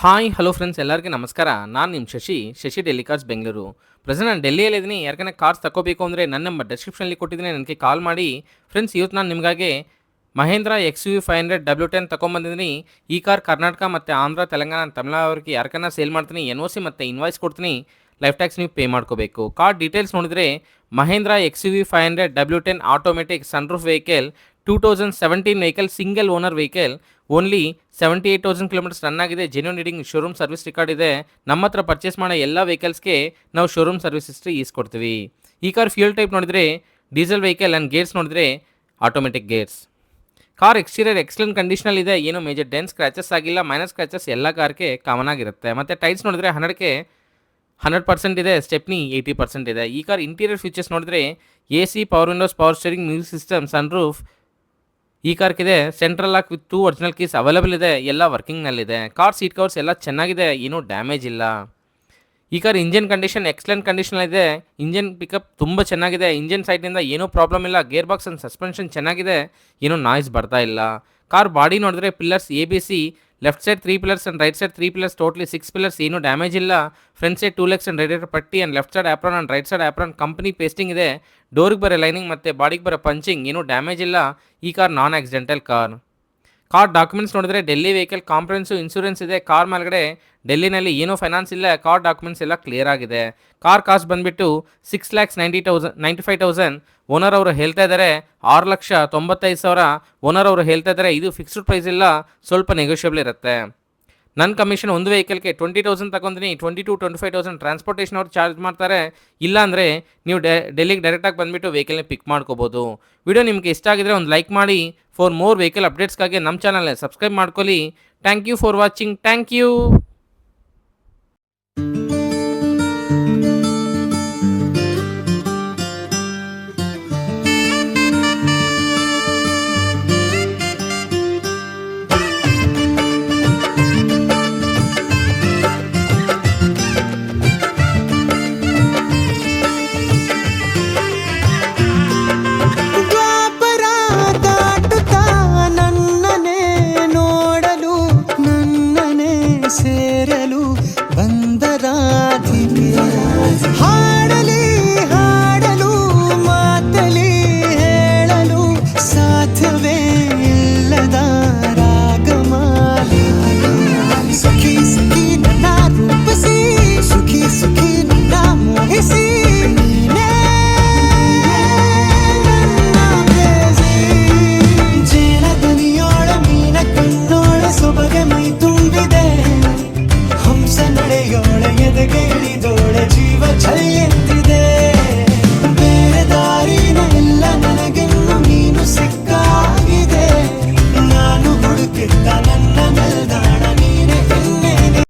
Hi hello friends, ಎಲ್ಲರಿಗೂ ನಮಸ್ಕಾರ. ನಾನು ನಿಮ್ಮ ಶಶಿ ಡೆಲ್ಲಿ ಕಾರ್ಸ್ ಬೆಂಗಳೂರು. ಪ್ರೆಸೆಂಟ್ ನಾನು ಡೆಲ್ಲಿಯಲ್ಲಿದ್ದೀನಿ. ಯಾರಿಗಾನ ಕಾರ್ಸ್ ತಗೋಬೇಕು ಅಂದರೆ ನನ್ನ ನಂಬರ್ ಡಿಸ್ಕ್ರಿಪ್ಷನಲ್ಲಿ ಕೊಟ್ಟಿದ್ದೀನಿ, ನನಗೆ ಕಾಲ್ ಮಾಡಿ. ಫ್ರೆಂಡ್ಸ್, ಇವತ್ತು ನಾನು ನಿಮಗಾಗಿ ಮಹೇಂದ್ರ XUV 500 W10 ತೊಗೊಂಬಂದಿದ್ದೀನಿ. ಈ ಕಾರ್ ಕರ್ನಾಟಕ ಮತ್ತು ಆಂಧ್ರ, ತೆಲಂಗಾಣ, ತಮಿಳ್ನಾಡಿಗೆ ಯಾರಿಗಾನ ಸೇಲ್ ಮಾಡ್ತೀನಿ. NOC ಮತ್ತು ಇನ್ವಾಯ್ಸ್ ಕೊಡ್ತೀನಿ. ಲೈಫ್ ಟ್ಯಾಕ್ಸ್ ನೀವು ಪೇ ಮಾಡ್ಕೋಬೇಕು. ಕಾರ್ ಡೀಟೇಲ್ಸ್ ನೋಡಿದರೆ Mahindra XUV 500 W10 automatic sunroof vehicle, 2017 vehicle, single owner vehicle, only 78,000 kilometres run ಆಗಿದೆ. Genuine reading showroom service record ಇದೆ. ನಮ್ಮ ಹತ್ರ ಪರ್ಚೇಸ್ ಮಾಡೋ ಎಲ್ಲ ವೆಹಿಕಲ್ಸ್ಗೆ ನಾವು ಶೋರೂಮ್ ಸರ್ವಿಸ್ ಹಿಸ್ಟ್ರಿ ಈಸ್ಕೊಡ್ತೀವಿ. ಈ ಕಾರ್ ಫ್ಯೂಲ್ ಟೈಪ್ ನೋಡಿದರೆ ಡೀಸೆಲ್ ವೆಹಿಕಲ್ ಆ್ಯಂಡ್ ಗೇರ್ಸ್ ನೋಡಿದರೆ automatic gears. Car exterior excellent ಕಂಡೀಷನಲ್ಲಿ ಇದೆ. ಏನೋ ಮೇಜರ್ ಡೆನ್ ಸ್ಕ್ರ್ಯಾಚಸ್ ಆಗಿಲ್ಲ, ಮೈನರ್ ಸ್ಕ್ರ್ಯಾಚಸ್ ಎಲ್ಲ ಕಾರ್ಗೆ ಕಾಮನ್ ಆಗಿರುತ್ತೆ. ಮತ್ತು ಟೈರ್ಸ್ ನೋಡಿದರೆ 100% ಇದೆ. ಸ್ಟೆಪ್ನಿ 80% ಇದೆ. ಈ ಕಾರ್ ಇಂಟೀರಿಯರ್ ಫೀಚರ್ಸ್ ನೋಡಿದರೆ AC, power windows, power steering, music system, sunroof ಈ ಕಾರ್ಗಿದೆ. Central lock with 2 original keys available ಇದೆ. ಎಲ್ಲ ವರ್ಕಿಂಗ್ನಲ್ಲಿದೆ. ಕಾರ್ ಸೀಟ್ ಕವರ್ಸ್ ಎಲ್ಲ ಚೆನ್ನಾಗಿದೆ, ಏನೂ ಡ್ಯಾಮೇಜ್ ಇಲ್ಲ. ಈ ಕಾರ್ ಇಂಜಿನ್ ಕಂಡೀಷನ್ ಎಕ್ಸಲೆಂಟ್ ಕಂಡೀಷನಲ್ಲಿದೆ. ಇಂಜಿನ್ ಪಿಕಪ್ ತುಂಬ ಚೆನ್ನಾಗಿದೆ. ಇಂಜಿನ್ ಸೈಡ್ನಿಂದ ಏನೂ ಪ್ರಾಬ್ಲಮ್ ಇಲ್ಲ. ಗೇರ್ ಬಾಕ್ಸ್ ಆ್ಯಂಡ್ ಸಸ್ಪೆನ್ಷನ್ ಚೆನ್ನಾಗಿದೆ, ಏನೂ ನಾಯ್ಸ್ ಬರ್ತಾ ಇಲ್ಲ. ಕಾರ್ ಬಾಡಿ ನೋಡಿದ್ರೆ pillars ABC, left side 3 pillars and right side 3 pillars, totally 6 pillars, ಏನೂ ಡ್ಯಾಮೇಜ್ ಇಲ್ಲ. Front side 2 legs and radiator ಪಟ್ಟಿ and left side apron and right side apron company pasting ಇದೆ. ಡೋರ್ಗೆ ಬರೋ ಲೈನಿಂಗ್ ಮತ್ತು ಬಾಡಿಗೆ ಬರೋ ಪಂಚಿಂಗ್, ಏನೂ ಡ್ಯಾಮೇಜ್ ಇಲ್ಲ. ಈ ಕಾರ್ ನಾನ್ ಆಕ್ಸಿಡೆಂಟಲ್ ಕಾರ್. ಕಾರ್ ಡಾಕ್ಯುಮೆಂಟ್ಸ್ ನೋಡಿದ್ರೆ ಡೆಲ್ಲಿ ವೆಹಿಕಲ್ ಕಾಂಪ್ರಹೆನ್ಸಿವ್ ಇನ್ಶೂರೆನ್ಸ್ ಇದೆ. ಕಾರ್ ಮೇಲ್ಗಡೆ ಡೆಲ್ಲಿನಲ್ಲಿ ಏನೂ ಫೈನಾನ್ಸ್ ಇಲ್ಲ. ಕಾರ್ ಡಾಕ್ಯುಮೆಂಟ್ಸ್ ಎಲ್ಲ ಕ್ಲಿಯರ್ ಆಗಿದೆ. ಕಾರ್ ಕಾಸ್ಟ್ ಬಂದುಬಿಟ್ಟು 6,95,000 ಓನರ್ ಅವರು ಹೇಳ್ತಾ ಇದ್ದಾರೆ. 6,95,000 ಓನರ್ ಅವರು ಹೇಳ್ತಾ ಇದ್ದಾರೆ. ಇದು ಫಿಕ್ಸ್ಡ್ ಪ್ರೈಸ್ ಇಲ್ಲ, ಸ್ವಲ್ಪ ನೆಗೋಷಿಯಬಲ್ ಇರುತ್ತೆ. ನನ್ನ ಕಮಿಷನ್ ಒಂದು ವೆಹಿಕಲ್ಗೆ 20,000 ತಗೊಂತೀನಿ. 22,000-25,000 ಟ್ರಾನ್ಸ್ಪೋರ್ಟೇಷನ್ ಅವ್ರು ಚಾರ್ಜ್ ಮಾಡ್ತಾರೆ. ಇಲ್ಲಾಂದರೆ ನೀವು ಡೆಲ್ಲಿಗೆ ಡೈರೆಕ್ಟಾಗಿ ಬಂದುಬಿಟ್ಟು ವೆಹಿಕಲ್ನ ಪಿಕ್ ಮಾಡ್ಕೋಬೋದು. ವಿಡಿಯೋ ನಿಮಗೆ ಇಷ್ಟ ಆಗಿದ್ರೆ ಒಂದು ಲೈಕ್ ಮಾಡಿ. ಫಾರ್ ಮೋರ್ ವೆಹಿಕಲ್ ಅಪ್ಡೇಟ್ಸ್ಗಾಗಿ ನಮ್ಮ ಚಾನಲ್ನ ಸಬ್ಸ್ಕ್ರೈಬ್ ಮಾಡ್ಕೊಳ್ಳಿ. Thank you for watching. Thank you. ಸೇರಲು ಬಂದರಾಧಿಕೆ ಹಾಡಲಿ ಹಾಡಲು ಮಾತಲಿ ಹೇಳಲು ಸಾಧ್ಯವೇ ಇಲ್ಲದ ರಾಗಮಾಲಿ ಸಖಿ